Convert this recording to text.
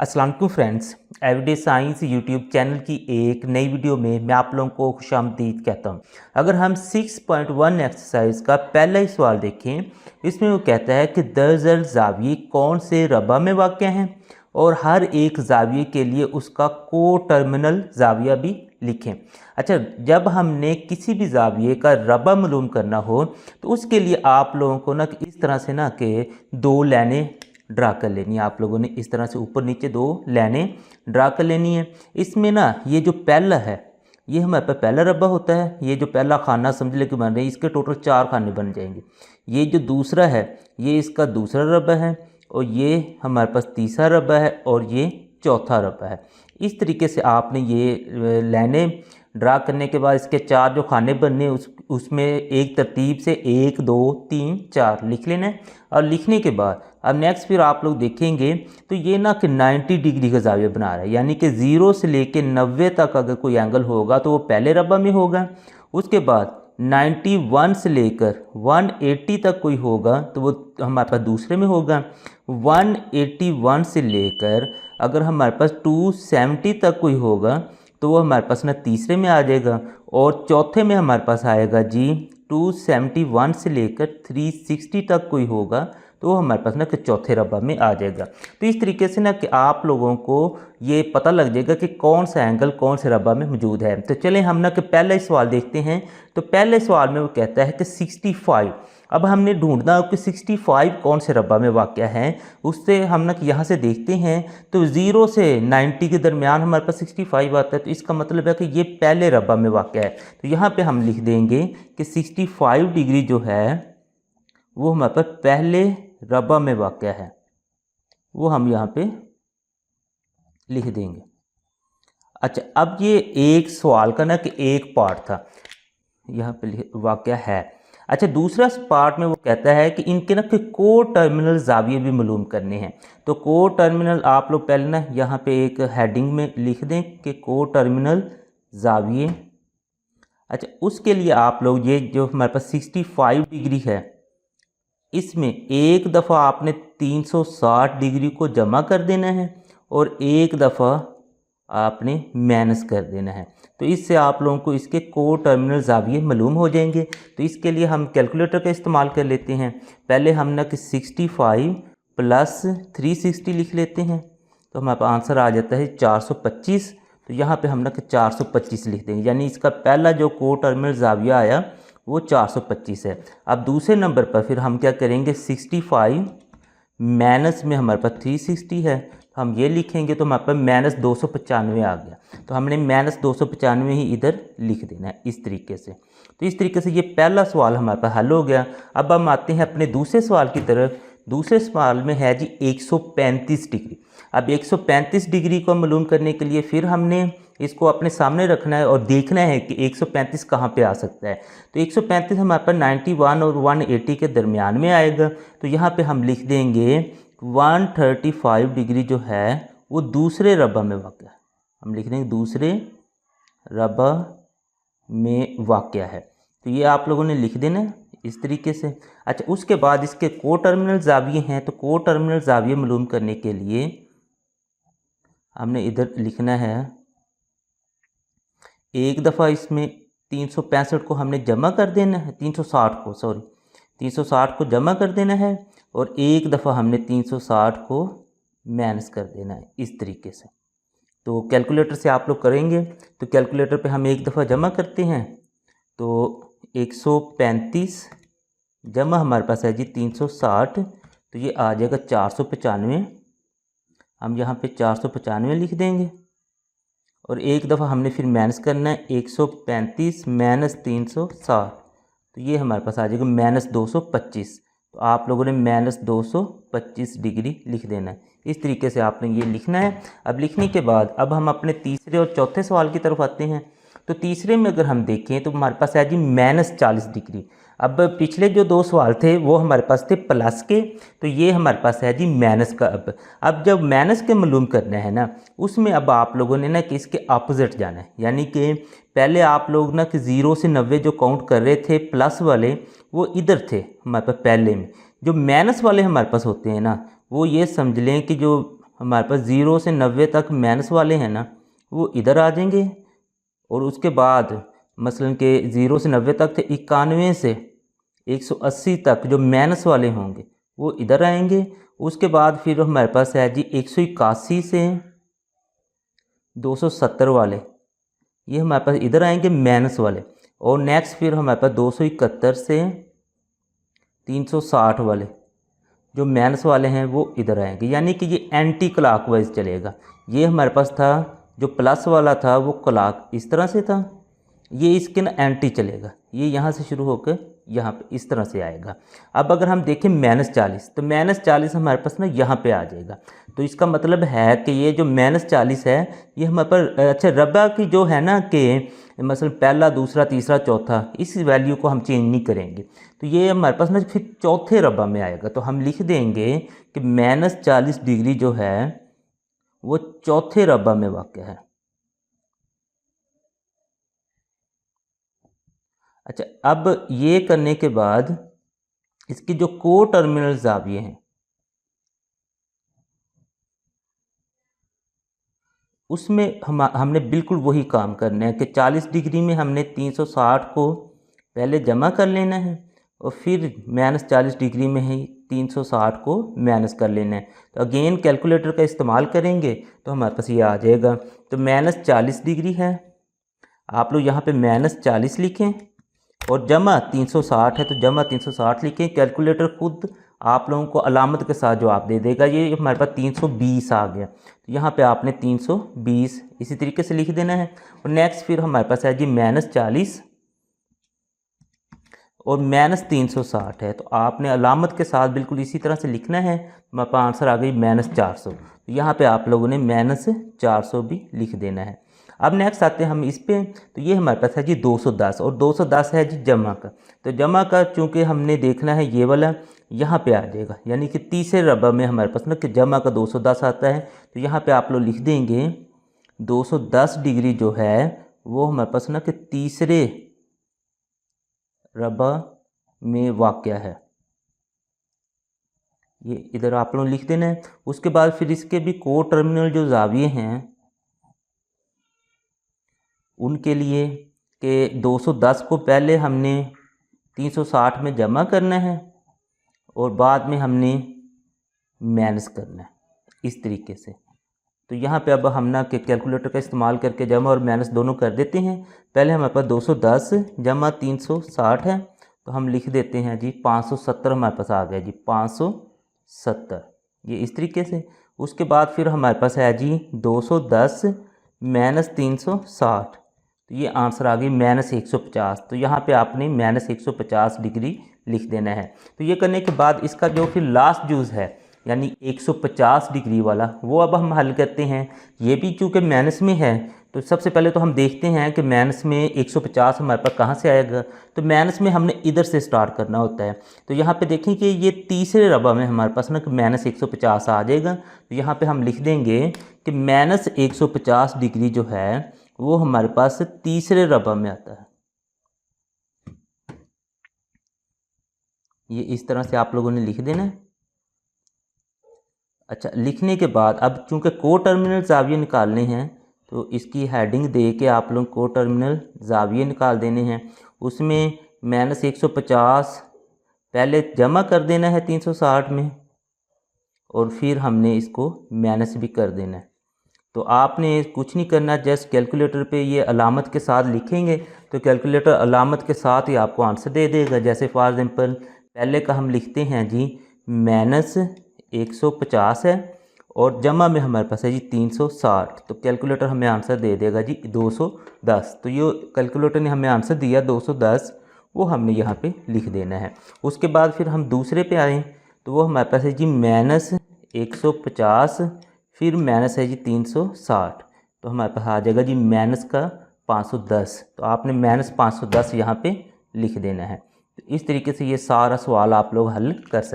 अस्सलाम वालेकुम friends, everyday science YouTube channel की एक नई वीडियो में मैं आप लोगों को खुशामदीद कहता हूं। अगर हम 6.1 एक्सरसाइज का पहला ही सवाल देखें, इसमें वो कहता है कि दरअसल जाविये कौन से रबा में वाक़ हैं और हर एक जाविये के लिए उसका को टर्मिनल जाविया भी लिखें। अच्छा, जब हमने किसी भी जाविये का रबा मालूम करना हो तो उसके लिए आप लोगों को ना इस तरह से ना कि दो लाइनें ड्रा कर लेनी है। आप लोगों ने इस तरह से ऊपर नीचे दो लाइनें ड्रा कर लेनी है। इसमें ना ये जो पहला है ये हमारे पास पहला रब्बा होता है। ये जो पहला खाना समझ ले कि बन रहे हैं, इसके टोटल 4 खाने बन जाएंगे। ये जो दूसरा है ये इसका दूसरा रब्बा है और ये हमारे पास तीसरा रब्बा है और ये चौथा रब्बा है। इस तरीके से आपने ये लाइनें ड्रा करने के बाद इसके 4 जो खाने बनने उसमें एक तरतीब से 1 2 3 4 लिख लेना है। और लिखने के बाद अब नेक्स्ट फिर आप लोग देखेंगे तो ये ना कि 90 डिग्री का जाविया बना रहा है, यानी कि 0 से लेके 90 तक अगर कोई एंगल होगा तो वो पहले रब्बा में होगा। उसके बाद 91 से लेकर 180 तक कोई होगा तो वो हमारे पास दूसरे में होगा। 181 से लेकर अगर हमारे पास 270 तक कोई होगा तो वो हमारे पास ना तीसरे में आ जाएगा। और चौथे में हमारे पास आएगा जी 271 से लेकर 360 तक कोई होगा तो वो हमारे पास ना कि चौथे रब्बा में आ जाएगा। तो इस तरीके से ना कि आप लोगों को ये पता लग जाएगा कि कौन सा एंगल कौन से रब्बा में मौजूद है। तो चलें हम ना कि पहला ही सवाल देखते हैं। तो पहले सवाल में वो कहता है कि 65। अब हमने ढूंढना कि 65 कौन से रब्बा में वाक़या है। उससे हम ना कि यहाँ से देखते हैं तो 0 से 90 के दरमियान हमारे पास 65 आता है। तो इसका मतलब है कि ये पहले रब्बा में वाक़या है। तो यहाँ पे हम लिख देंगे कि 65 डिग्री जो है वो हमारे पास पहले रब्बा में वाक़या है, वो हम यहाँ पे लिख देंगे। अच्छा, अब ये एक सवाल का ना कि एक पार्ट था, यहाँ पे वाक़या है। अच्छा, दूसरा पार्ट में वो कहता है कि इनके ना कि को टर्मिनल जाविये भी मालूम करने हैं। तो को टर्मिनल आप लोग पहले ना यहाँ पे एक हेडिंग में लिख दें कि को टर्मिनल जाविये। अच्छा, उसके लिए आप लोग ये जो हमारे पास 65 डिग्री है इसमें एक दफ़ा आपने 360 डिग्री को जमा कर देना है और एक दफ़ा आपने माइनस कर देना है। तो इससे आप लोगों को इसके को टर्मिनल जाविये मालूम हो जाएंगे। तो इसके लिए हम कैलकुलेटर का इस्तेमाल कर लेते हैं। पहले हम ना कि 65 प्लस 360 लिख लेते हैं तो हमारे पास आंसर आ जाता है 425। तो यहाँ पे हम ना कि 425 लिख देंगे, यानी इसका पहला जो को टर्मिनल जाविया आया वो 425 है। अब दूसरे नंबर पर फिर हम क्या करेंगे, 65 माइनस में हमारे पास 360 है, हम ये लिखेंगे तो हमारे पास माइनस 295 आ गया। तो हमने माइनस 295 ही इधर लिख देना है इस तरीके से। तो इस तरीके से ये पहला सवाल हमारे पास हल हो गया। अब हम आते हैं अपने दूसरे सवाल की तरफ। दूसरे सवाल में है जी 135 डिग्री। अब 135 डिग्री को मालूम करने के लिए फिर हमने इसको अपने सामने रखना है और देखना है कि 135 कहाँ पे आ सकता है। तो 135 हमारे पास 91 और 180 के दरमियान में आएगा। तो यहाँ पे हम लिख देंगे 135 डिग्री जो है वो दूसरे रब्बा में वाक़या है। हम लिख देंगे दूसरे रब्बा में वाक़या है। तो ये आप लोगों ने लिख देना है इस तरीके से। अच्छा, उसके बाद इसके को टर्मिनल जाविये हैं। तो को टर्मिनल जाविये मालूम करने के लिए हमने इधर लिखना है, एक दफ़ा इसमें 365 को हमने जमा कर देना है, 360 को जमा कर देना है और एक दफ़ा हमने 360 को माइनस कर देना है इस तरीके से। तो कैलकुलेटर से आप लोग करेंगे तो कैलकुलेटर पे हम एक दफ़ा जमा करते हैं तो 135 जमा हमारे पास है जी 360, तो ये आ जाएगा 495। हम यहाँ पे 495 लिख देंगे और एक दफ़ा हमने फिर माइनस करना है, 135 माइनस 360, तो ये हमारे पास आ जाएगा माइनस 225। तो आप लोगों ने माइनस 225 डिग्री लिख देना है। इस तरीके से आपने ये लिखना है। अब लिखने के बाद अब हम अपने तीसरे और चौथे सवाल की तरफ आते हैं। तो तीसरे में अगर हम देखें तो हमारे पास है जी माइनस 40 डिग्री। अब पिछले जो दो सवाल थे वो हमारे पास थे प्लस के, तो ये हमारे पास है जी माइनस का। अब जब माइनस के मालूम करना है ना, उसमें अब आप लोगों ने ना कि इसके अपोजिट जाना है, यानी कि पहले आप लोग ना कि 0 से 90 जो काउंट कर रहे थे प्लस वाले वो इधर थे हमारे पास पहले में। जो माइनस वाले हमारे पास होते हैं ना, वो ये समझ लें कि जो हमारे पास 0 से 90 तक माइनस वाले हैं ना, वो इधर आ जाएंगे। और उसके बाद मसलन के 0 से 90 तक थे, 91 से 180 तक जो माइनस वाले होंगे वो इधर आएंगे। उसके बाद फिर हमारे पास है जी 181 से 270 वाले, ये हमारे पास इधर आएंगे माइनस वाले। और नेक्स्ट फिर हमारे पास 271 से 360 वाले जो माइनस वाले हैं वो इधर आएंगे, यानी कि ये एंटी क्लॉकवाइज चलेगा। ये हमारे पास था जो प्लस वाला था वो क्लॉक इस तरह से था, ये इसके ना एंटी चलेगा, ये यहाँ से शुरू होकर यहाँ पे इस तरह से आएगा। अब अगर हम देखें -40, तो -40 हमारे पास ना यहाँ पे आ जाएगा। तो इसका मतलब है कि ये जो -40 है ये हमारे पर अच्छा रबा की जो है ना कि मतलब पहला, दूसरा, तीसरा, चौथा, इस वैल्यू को हम चेंज नहीं करेंगे। तो ये हमारे पास ना फिर चौथे रबा में आएगा। तो हम लिख देंगे कि -40 डिग्री जो है वो चौथे रबा में वाक़ है। अच्छा, अब ये करने के बाद इसकी जो को टर्मिनल ज़ाविये हैं उसमें हमने बिल्कुल वही काम करना है कि 40 डिग्री में हमने 360 को पहले जमा कर लेना है और फिर -40 डिग्री में ही 360 को माइनस कर लेना है। तो अगेन कैलकुलेटर का इस्तेमाल करेंगे तो हमारे पास ये आ जाएगा। तो -40 डिग्री है, आप लोग यहाँ पे -40 लिखें और जमा 360 है तो जमा 360 लिखें। कैलकुलेटर खुद आप लोगों को अलामत के साथ जवाब दे देगा। ये हमारे पास 320 आ गया, तो यहाँ पे आपने 320 इसी तरीके से लिख देना है। और नेक्स्ट फिर हमारे पास है जी -40 और -360 है, तो आपने अलामत के साथ बिल्कुल इसी तरह से लिखना है। हमारे पास आंसर आ गई -400, तो यहाँ पे आप लोगों ने -400 भी लिख देना है। अब नेक्स्ट आते हैं हम इस पे, तो ये हमारे पास है जी 210 और 210 है जी जमा का। तो जमा का चूँकि हमने देखना है ये वाला यहाँ पे आ जाएगा, यानी कि तीसरे रबा में हमारे पास ना कि जमा का 210 आता है। तो यहाँ पे आप लोग लिख देंगे 210 डिग्री जो है वो हमारे पास ना कि तीसरे रबा में वाक़या है, ये इधर आप लोग लिख देना है। उसके बाद फिर इसके भी को टर्मिनल जो ज़ाविये हैं उनके लिए कि 210 को पहले हमने 360 में जमा करना है और बाद में हमने माइनस करना है इस तरीके से। तो यहाँ पे अब हम ना कि कैलकुलेटर का इस्तेमाल करके जमा और माइनस दोनों कर देते हैं। पहले हमारे पास 210 जमा 360 है, तो हम लिख देते हैं जी 570 हमारे पास आ गया जी 570, ये इस तरीके से। उसके बाद फिर हमारे पास है जी 210 माइनस 360, तो ये आंसर आ गई -150। तो यहाँ पे आपने -150 डिग्री लिख देना है। तो ये करने के बाद इसका जो फिर लास्ट जूज़ है यानी 150 डिग्री वाला वो अब हम हल करते हैं। ये भी चूँकि माइनस में है तो सबसे पहले तो हम देखते हैं कि माइनस में 150 हमारे पास कहाँ से आएगा। तो माइनस में हमने इधर से स्टार्ट करना होता है। तो यहाँ पे देखें कि ये तीसरे रबा में हमारे पास ना कि -150 आ जाएगा। तो यहाँ पे हम लिख देंगे कि -150 डिग्री जो है वो हमारे पास तीसरे रबा में आता है। ये इस तरह से आप लोगों ने लिख देना है। अच्छा, लिखने के बाद अब चूँकि को टर्मिनल ज़ाविये निकालने हैं तो इसकी हेडिंग दे के आप लोग को टर्मिनल ज़ाविये निकाल देने हैं। उसमें -150 पहले जमा कर देना है 360 में और फिर हमने इसको माइनस भी कर देना है। तो आपने कुछ नहीं करना, जस्ट कैलकुलेटर पे ये अलामत के साथ लिखेंगे तो कैलकुलेटर अलामत के साथ ही आपको आंसर दे देगा। जैसे फॉर एग्जांपल पहले का हम लिखते हैं जी -150 है और जमा में हमारे पास है जी 360, तो कैलकुलेटर हमें आंसर दे देगा जी 210। तो ये कैलकुलेटर ने हमें आंसर दिया 210, वो हमने यहाँ पे लिख देना है। उसके बाद फिर हम दूसरे पे आए तो वो हमारे पास है जी -150 फिर माइनस है जी 360, तो हमारे पास आ जाएगा जी माइनस का 510। तो आपने -510 यहाँ पे लिख देना है। तो इस तरीके से ये सारा सवाल आप लोग हल कर सकते हैं।